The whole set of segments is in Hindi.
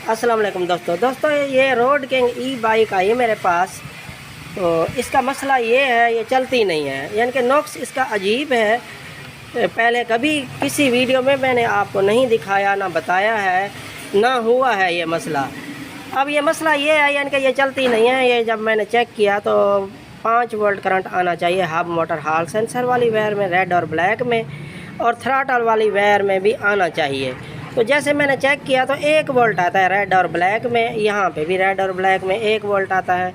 अस्सलाम वालेकुम दोस्तों ये रोड किंग ई बाइक आई है मेरे पास। तो इसका मसला ये है, ये चलती नहीं है, यानी कि नुक्स इसका अजीब है। पहले कभी किसी वीडियो में मैंने आपको नहीं दिखाया, ना बताया है, ना हुआ है ये मसला। अब ये मसला ये है, यानी कि ये चलती नहीं है। ये जब मैंने चेक किया तो 5 वोल्ट करंट आना चाहिए हब मोटर हॉल सेंसर वाली वायर में, रेड और ब्लैक में, और थ्रॉटल वाली वायर में भी आना चाहिए। तो जैसे मैंने चेक किया तो 1 वोल्ट आता है रेड और ब्लैक में, यहाँ पे भी रेड और ब्लैक में 1 वोल्ट आता है।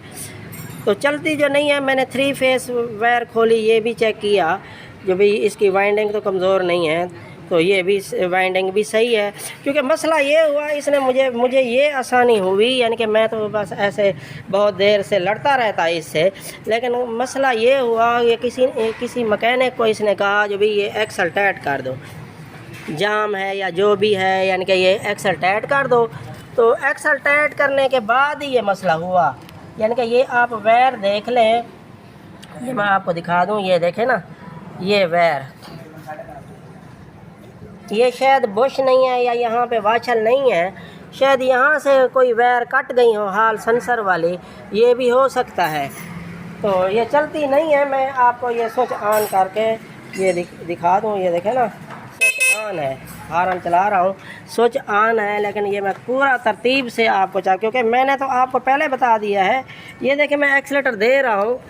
तो चलती जो नहीं है, मैंने 3 फेस वायर खोली, ये भी चेक किया, जो भी इसकी वाइंडिंग तो कमज़ोर नहीं है, तो ये भी वाइंडिंग भी सही है। क्योंकि मसला ये हुआ, इसने मुझे ये आसानी हुई, यानी कि मैं तो बस ऐसे बहुत देर से लड़ता रहता इससे, लेकिन मसला ये हुआ, ये किसी मैकेनिक को इसने कहा जो भी ये एक्सल टाइट कर दो, जाम है या जो भी है, यानी कि ये एक्सल टाइट कर दो। तो एक्सल टाइट करने के बाद ही ये मसला हुआ। यानी कि ये आप वायर देख लें, ये मैं आपको दिखा दूं, ये देखें ना, ये वायर, ये शायद बुश नहीं है या यहाँ पे वाचल नहीं है, शायद यहाँ से कोई वायर कट गई हो हॉल सेंसर वाली, ये भी हो सकता है। तो ये चलती नहीं है। मैं आपको ये स्विच ऑन करके ये दिखा दूँ, ये देखें ना, स्विच ऑन है, हॉर्न चला रहा हूँ, स्विच ऑन है, लेकिन ये मैं पूरा तरतीब से आपको क्योंकि मैंने तो आपको पहले बता दिया है। ये देखें, मैं एक्सीलेटर दे रहा हूँ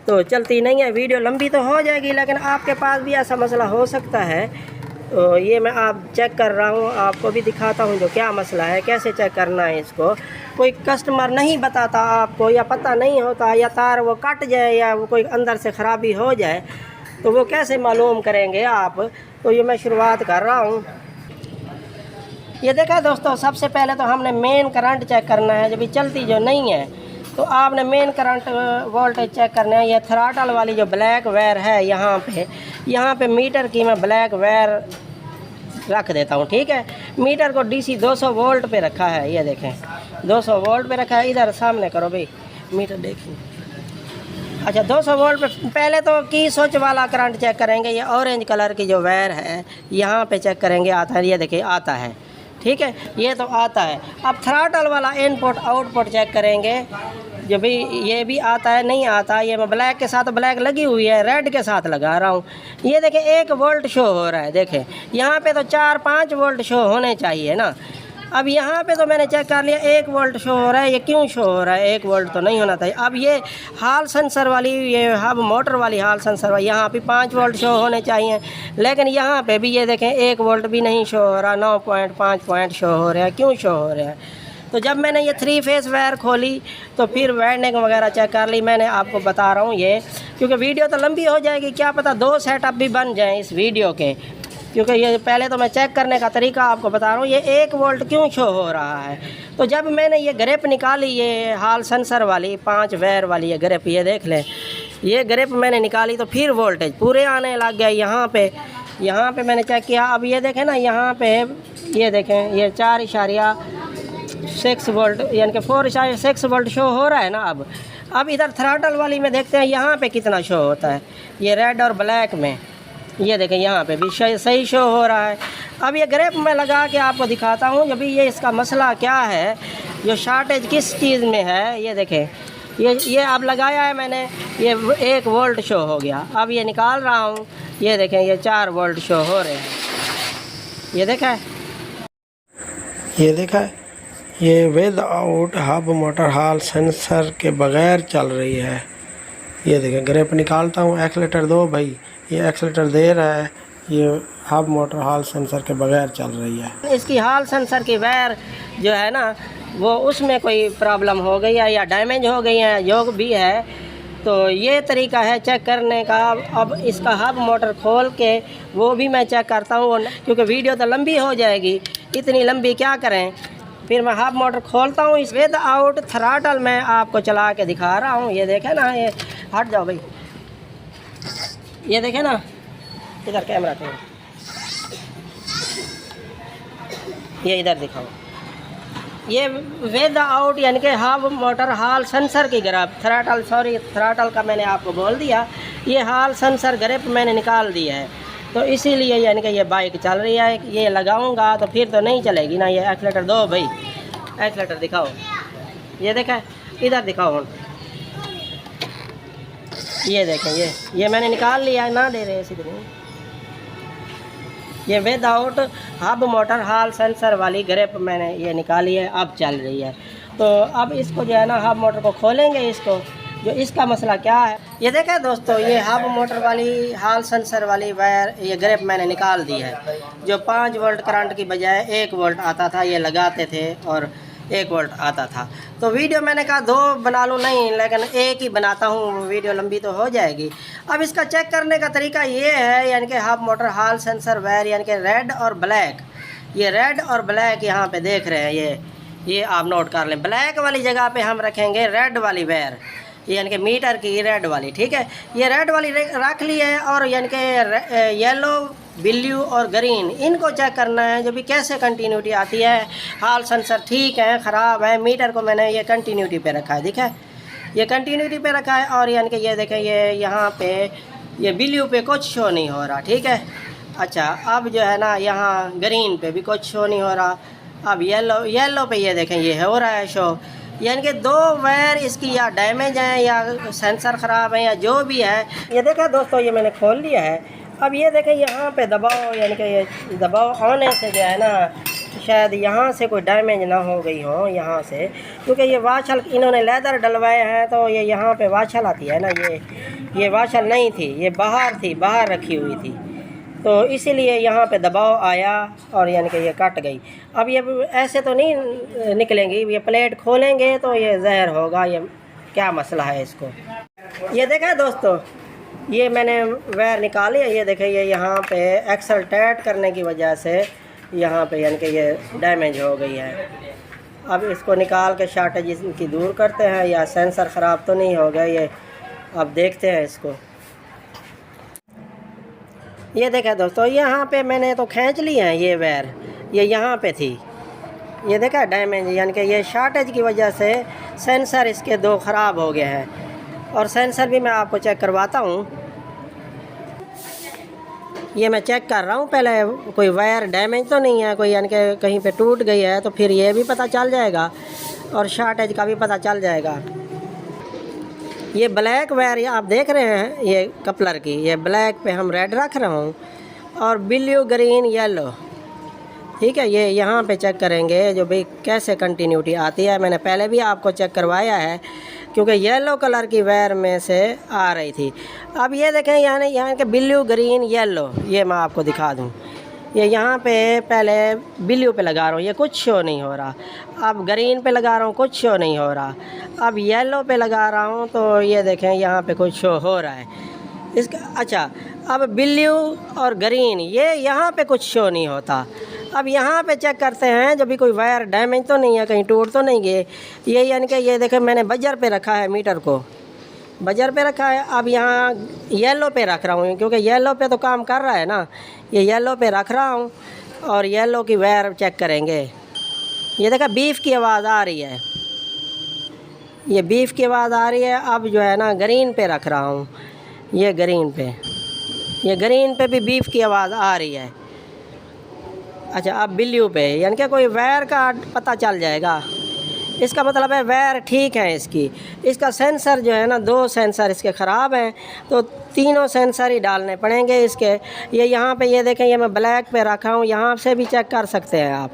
तो चलती नहीं है। वीडियो लंबी तो हो जाएगी, लेकिन आपके पास भी ऐसा मसला हो सकता है। तो ये मैं आप चेक कर रहा हूँ, आपको भी दिखाता हूँ जो क्या मसला है, कैसे चेक करना है इसको। कोई कस्टमर नहीं बताता आपको, या पता नहीं होता, या तार वो कट जाए, या वो कोई अंदर से ख़राबी हो जाए, तो वो कैसे मालूम करेंगे आप। तो ये मैं शुरुआत कर रहा हूँ। ये देखा दोस्तों, सबसे पहले तो हमने मेन करंट चेक करना है, जब भी चलती जो नहीं है तो आपने मेन करंट वोल्टेज चेक करना है। ये थ्रॉटल वाली जो ब्लैक वायर है, यहाँ पे मीटर की मैं ब्लैक वायर रख देता हूँ, ठीक है। मीटर को DC 200 वोल्ट पे रखा है, ये देखें 200 वोल्ट पे रखा है। इधर सामने करो भाई, मीटर देखिए। अच्छा, 200 वोल्ट पे पहले तो की स्विच वाला करंट चेक करेंगे। ये ऑरेंज कलर की जो वायर है, यहाँ पे चेक करेंगे, आता है, ये देखिए आता है, ठीक है, ये तो आता है। अब थ्रॉटल वाला इनपुट आउटपुट चेक करेंगे, जो भी ये भी आता है, नहीं आता। ये मैं ब्लैक के साथ, ब्लैक लगी हुई है, रेड के साथ लगा रहा हूँ। ये देखें 1 वोल्ट शो हो रहा है, देखें यहाँ पे तो 4-5 वोल्ट शो होने चाहिए ना। अब यहाँ पे तो मैंने चेक कर लिया 1 वोल्ट शो हो रहा है। ये क्यों शो हो रहा है? 1 वोल्ट तो नहीं होना चाहिए। अब ये हॉल सेंसर वाली, ये हब मोटर वाली हॉल सेंसर वाली, यहाँ पे 5 वोल्ट शो होने चाहिए, लेकिन यहाँ पे भी ये देखें 1 वोल्ट भी नहीं शो हो रहा, 9.5 पॉइंट शो हो रहा है। क्यों शो हो रहा है? तो जब मैंने ये 3 फेस वायर खोली तो फिर वाइंडिंग वगैरह चेक कर ली। मैंने आपको बता रहा हूँ ये, क्योंकि वीडियो तो लंबी हो जाएगी, क्या पता 2 सेटअप भी बन जाएं इस वीडियो के, क्योंकि ये पहले तो मैं चेक करने का तरीका आपको बता रहा हूँ। ये 1 वोल्ट क्यों शो हो रहा है? तो जब मैंने ये ग्रिप निकाली, ये हॉल सेंसर वाली 5 वायर वाली ये ग्रिप, ये देख लें, ये ग्रिप मैंने निकाली तो फिर वोल्टेज पूरे आने लग गया। यहाँ पे मैंने चेक किया। अब ये देखें ना, यहाँ पे ये देखें, ये 4.6 वोल्ट, यानी कि 4.6 वोल्ट शो हो रहा है ना। अब इधर थ्रॉटल वाली में देखते हैं यहाँ पे कितना शो होता है। ये रेड और ब्लैक में, ये देखें यहाँ पे भी सही शो हो रहा है। अब ये ग्रिप मैं लगा के आपको दिखाता हूँ, जब ये इसका मसला क्या है, जो शॉर्टेज किस चीज़ में है। ये देखें, ये अब लगाया है मैंने, ये 1 वोल्ट शो हो गया। अब ये निकाल रहा हूँ, ये देखें ये 4 वोल्ट शो हो रहे हैं। ये देखा है, ये with out hub motor hall sensor के बग़ैर चल रही है। ये देखें, ग्रिप निकालता हूँ, एक्सीलेटर दो भाई, ये एक्सीलेटर दे रहा है, ये हब मोटर हॉल सेंसर के बगैर चल रही है। इसकी हॉल सेंसर की वायर जो है ना, वो उसमें कोई प्रॉब्लम हो गई है या डैमेज हो गई है, जो भी है। तो ये तरीका है चेक करने का। अब इसका हब मोटर खोल के वो भी मैं चेक करता हूँ, क्योंकि वीडियो तो लंबी हो जाएगी, इतनी लंबी क्या करें। फिर मैं हब मोटर खोलता हूँ, इस विद आउट थ्रॉटल मैं आपको चला के दिखा रहा हूँ। ये देखें ना, ये हट जाओ भाई, ये देखें ना, इधर कैमरा पे, ये इधर दिखाओ। ये विद आउट, यानी कि हब मोटर हॉल सेंसर की ग्रिप, थ्रॉटल का मैंने आपको बोल दिया। ये हॉल सेंसर ग्रिप मैंने निकाल दी है, तो इसीलिए यानी कि ये बाइक चल रही है। ये लगाऊंगा तो फिर तो नहीं चलेगी ना। ये एक्सीलेटर दो भाई, एक्सीलेटर दिखाओ, ये देखा, इधर दिखाओ। ये देखें, ये मैंने निकाल लिया है, ना दे रहे सीधे नहीं। ये without hub motor hall sensor वाली ग्रिप मैंने ये निकाली है, अब चल रही है। तो अब इसको जो है ना हब मोटर को खोलेंगे, इसको जो इसका मसला क्या है। ये देखें दोस्तों, ये हब मोटर वाली हॉल सेंसर वाली वायर ये ग्रिप मैंने निकाल दी है। जो 5 वोल्ट करंट की बजाय 1 वोल्ट आता था, ये लगाते थे और 1 वोल्ट आता था। तो वीडियो मैंने कहा 2 बना लूँ, नहीं लेकिन एक ही बनाता हूँ, वीडियो लंबी तो हो जाएगी। अब इसका चेक करने का तरीका ये है, यानी कि hub motor hall sensor wire यानी कि रेड और ब्लैक, ये रेड और ब्लैक यहाँ पे देख रहे हैं, ये आप नोट कर लें। ब्लैक वाली जगह पे हम रखेंगे रेड वाली वायर, यानी कि मीटर की रेड वाली, ठीक है। ये रेड वाली रख ली है, और यानी कि येलो, ब्लू और ग्रीन इनको चेक करना है जो भी कैसे कंटिन्यूटी आती है। हॉल सेंसर ठीक है, ख़राब है, मीटर को मैंने ये कंटिन्यूटी पे रखा है, ठीक है, ये कंटिन्यूटी पे रखा है। और यानी कि ये देखें, ये यहाँ पे ये ब्लू पे कुछ शो नहीं हो रहा, ठीक है। अच्छा, अब जो है ना यहाँ ग्रीन पे भी कुछ शो नहीं हो रहा। अब येलो पे ये देखें, ये हो रहा है शो। यानी कि 2 वायर इसकी या डैमेज है या सेंसर ख़राब है या जो भी है। ये देखें दोस्तों, ये मैंने खोल लिया है। अब ये देखें यहाँ पे दबाव, यानी कि ये दबाव आने से जो है ना शायद यहाँ से कोई डैमेज ना हो गई हो यहाँ से, क्योंकि ये वाशल इन्होंने लेदर डलवाए हैं, तो ये यहाँ पे वाशल आती है ना, ये वाशल नहीं थी, ये बाहर थी, बाहर रखी हुई थी, तो इसीलिए यहाँ पे दबाव आया और यानी कि ये कट गई। अब ये ऐसे तो नहीं निकलेंगी, ये प्लेट खोलेंगे तो ये जहर होगा, ये क्या मसला है इसको। ये देखा दोस्तों, ये मैंने वायर निकाली है, ये देखें, ये यहाँ पे एक्सल टाइट करने की वजह से यहाँ पे यानी कि ये डैमेज हो गई है। अब इसको निकाल के शॉर्टेज इनकी दूर करते हैं, या सेंसर ख़राब तो नहीं हो गया, ये अब देखते हैं इसको। ये देखें दोस्तों, यहाँ पे मैंने तो खींच ली है ये वायर, ये यहाँ पे थी, ये देखा डैमेज, यानी कि ये शॉर्टेज की वजह से सेंसर इसके 2 ख़राब हो गए हैं। और सेंसर भी मैं आपको चेक करवाता हूँ, ये मैं चेक कर रहा हूँ पहले, कोई वायर डैमेज तो नहीं है कोई, यानी कि कहीं पे टूट गई है तो फिर ये भी पता चल जाएगा और शॉर्टेज का भी पता चल जाएगा। ये ब्लैक वायर आप देख रहे हैं, ये कपलर की, ये ब्लैक पे हम रेड रख रहा हूँ और ब्लू, ग्रीन, येलो, ठीक है। ये यहाँ पे चेक करेंगे जो भाई कैसे कंटिन्यूटी आती है। मैंने पहले भी आपको चेक करवाया है, क्योंकि येलो कलर की वायर में से आ रही थी। अब ये देखें, यहाँ के ब्लू, ग्रीन, येलो, ये मैं आपको दिखा दूँ। ये यहाँ पे पहले ब्लू पे लगा रहा हूँ, ये कुछ शो नहीं हो रहा। अब ग्रीन पे लगा रहा हूँ, कुछ शो नहीं हो रहा। अब येलो पे लगा रहा हूँ तो ये देखें यहाँ पे कुछ शो हो रहा है इसका। अच्छा, अब ब्लू और ग्रीन ये यहाँ पे कुछ शो नहीं होता। अब यहाँ पे चेक करते हैं, जब भी कोई वायर डैमेज तो नहीं है, कहीं टूट तो नहीं गए। ये यानी कि ये देखें, मैंने बजर पे रखा है, मीटर को बजर पे रखा है। अब यहाँ येलो पे रख रहा हूँ, क्योंकि येलो पे तो काम कर रहा है ना, ये येलो पे रख रहा हूँ और येलो की वायर चेक करेंगे। ये देखा बीफ की आवाज़ आ रही है, ये बीफ की आवाज़ आ रही है। अब जो है ना ग्रीन पे रख रहा हूँ, ये ग्रीन पे भी बीफ की आवाज़ आ रही है। अच्छा, अब ब्लू पे, यानी कि कोई वायर का पता चल जाएगा, इसका मतलब है वायर ठीक है इसका सेंसर जो है ना, 2 सेंसर इसके ख़राब हैं, तो तीनों सेंसर ही डालने पड़ेंगे इसके। ये यहाँ पे ये देखें, ये मैं ब्लैक पे रखा हूँ, यहाँ से भी चेक कर सकते हैं आप।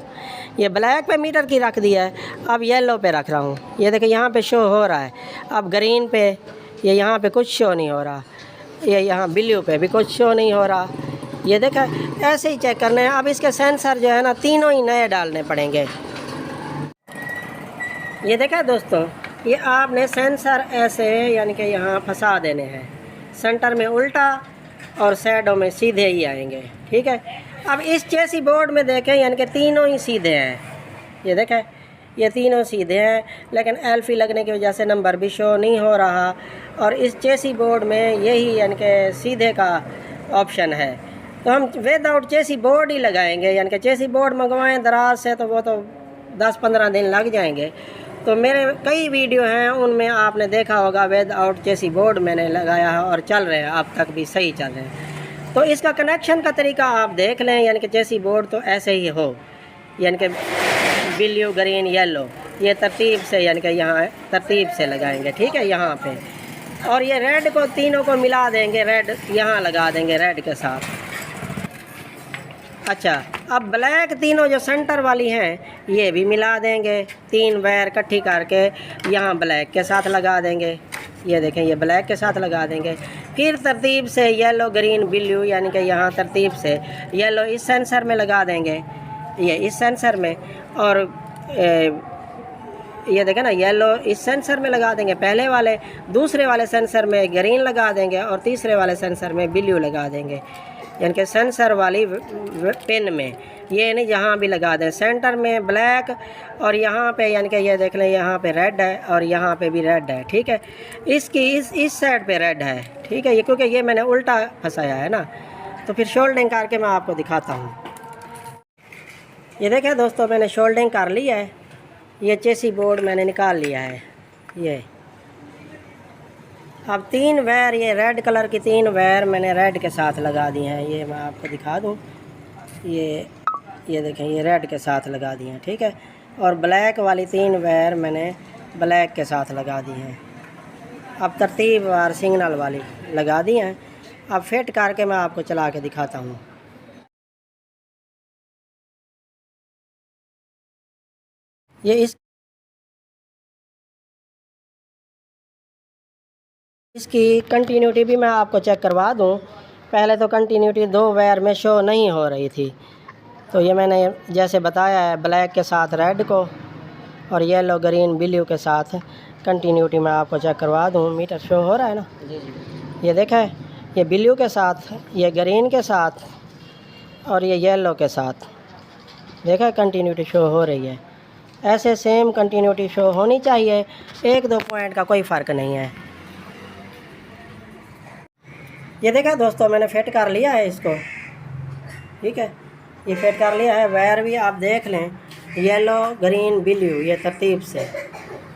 ये ब्लैक पे मीटर की रख दिया है। अब येलो पे रख रहा हूँ, ये देखें यहाँ पे शो हो रहा है। अब ग्रीन पे, ये यहाँ पे कुछ शो नहीं हो रहा। ये यहाँ ब्लू पे भी कुछ शो नहीं हो रहा। ये देखा, ऐसे ही चेक करना है। अब इसके सेंसर जो है ना, तीनों ही नए डालने पड़ेंगे। ये देखा दोस्तों, ये आपने सेंसर ऐसे यानी कि यहाँ फंसा देने हैं, सेंटर में उल्टा और साइडों में सीधे ही आएंगे, ठीक है। अब इस चेसी बोर्ड में देखें, यानी कि तीनों ही सीधे हैं। ये देखें, ये तीनों सीधे हैं, लेकिन एल्फी लगने की वजह से नंबर भी शो नहीं हो रहा। और इस चेसी बोर्ड में यही यानी कि सीधे का ऑप्शन है, तो हम विदाउट चेसी बोर्ड ही लगाएंगे। यानी कि चेसी बोर्ड मंगवाएं दराज से तो वो तो 10-15 दिन लग जाएंगे। तो मेरे कई वीडियो हैं, उनमें आपने देखा होगा विदाउट चेसी बोर्ड मैंने लगाया है और चल रहे हैं, अब तक भी सही चल रहे हैं। तो इसका कनेक्शन का तरीका आप देख लें, यानी कि चेसी बोर्ड तो ऐसे ही हो, यानी कि ब्लू ग्रीन येलो, ये तरतीब से यानी कि यहाँ तरतीब से लगाएंगे, ठीक है, यहाँ पे। और ये रेड को तीनों को मिला देंगे, रेड यहाँ लगा देंगे रेड के साथ। अच्छा, अब ब्लैक तीनों जो सेंटर वाली हैं ये भी मिला देंगे, 3 वायर इकट्ठी करके यहाँ ब्लैक के साथ लगा देंगे। ये देखें, ये ब्लैक के साथ लगा देंगे। फिर तरतीब से येलो ग्रीन ब्लू यानी कि यहाँ तरतीब से येलो इस सेंसर में लगा देंगे, ये इस सेंसर में, और ये देखें ना, येलो इस सेंसर में लगा देंगे पहले वाले, दूसरे वाले सेंसर में ग्रीन लगा देंगे और तीसरे वाले सेंसर में ब्लू लगा देंगे, यानी कि सेंसर वाली पिन में। ये नहीं जहाँ भी लगा दें, सेंटर में ब्लैक और यहाँ पे यानी कि ये देख लें यहाँ पे रेड है और यहाँ पे भी रेड है, ठीक है। इसकी इस साइड पे रेड है, ठीक है, ये क्योंकि ये मैंने उल्टा फंसाया है ना। तो फिर शोल्डिंग करके मैं आपको दिखाता हूँ। ये देखें दोस्तों, मैंने शोल्डिंग कर लिया है, ये चेसी बोर्ड मैंने निकाल लिया है। ये अब 3 वायर, ये रेड कलर की 3 वायर मैंने रेड के साथ लगा दी हैं। ये मैं आपको दिखा दूँ, ये देखें, ये रेड के साथ लगा दी हैं, ठीक है। और ब्लैक वाली 3 वायर मैंने ब्लैक के साथ लगा दी हैं। अब तरतीब वार सिग्नल वाली लगा दी हैं। अब फिट करके मैं आपको चला के दिखाता हूँ। ये इसकी कंटिन्यूटी भी मैं आपको चेक करवा दूं। पहले तो कंटिन्यूटी 2 वायर में शो नहीं हो रही थी, तो ये मैंने जैसे बताया है, ब्लैक के साथ रेड को और येलो ग्रीन ब्लू के साथ कंटिन्यूटी मैं आपको चेक करवा दूं। मीटर शो हो रहा है ना, ये देखें, ये ब्लू के साथ, ये ग्रीन के साथ और ये येलो के साथ, देखा कंटिन्यूटी शो हो रही है। ऐसे सेम कंटिन्यूटी शो होनी चाहिए, 1-2 पॉइंट का कोई फ़र्क नहीं है। ये देखा दोस्तों, मैंने फिट कर लिया है इसको, ठीक है, ये फिट कर लिया है। वायर भी आप देख लें, येलो ग्रीन ब्लू ये तरतीब से,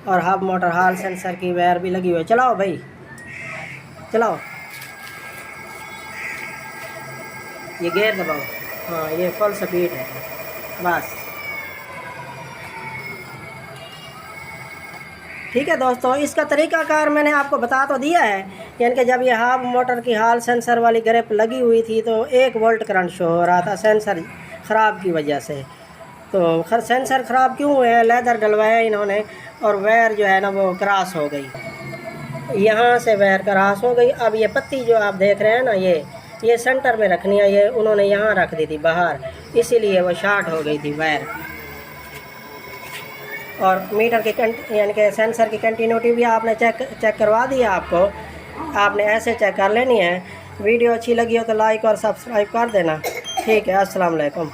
और हब मोटर हॉल सेंसर की वायर भी लगी हुई है। चलाओ भाई, चलाओ, ये गियर दबाओ, हाँ ये फुल स्पीड है बस। ठीक है दोस्तों, इसका तरीकाकार मैंने आपको बता तो दिया है, यानी कि जब ये हाफ मोटर की हॉल सेंसर वाली ग्रिप लगी हुई थी तो 1 वोल्ट करंट शो हो रहा था सेंसर ख़राब की वजह से। तो सेंसर ख़राब क्यों हुए हैं, लेदर डलवाया इन्होंने और वायर जो है ना वो क्रॉस हो गई, यहाँ से वायर क्रॉस हो गई। अब ये पत्ती जो आप देख रहे हैं ना, ये सेंटर में रखनी है, ये उन्होंने यहाँ रख दी थी बाहर, इसीलिए वो शॉर्ट हो गई थी वायर। और मीटर की यानी कि सेंसर की कंटिन्यूटी भी आपने चेक करवा दी है। आपने ऐसे चेक कर लेनी है। वीडियो अच्छी लगी हो तो लाइक और सब्सक्राइब कर देना। ठीक है, अस्सलाम वालेकुम।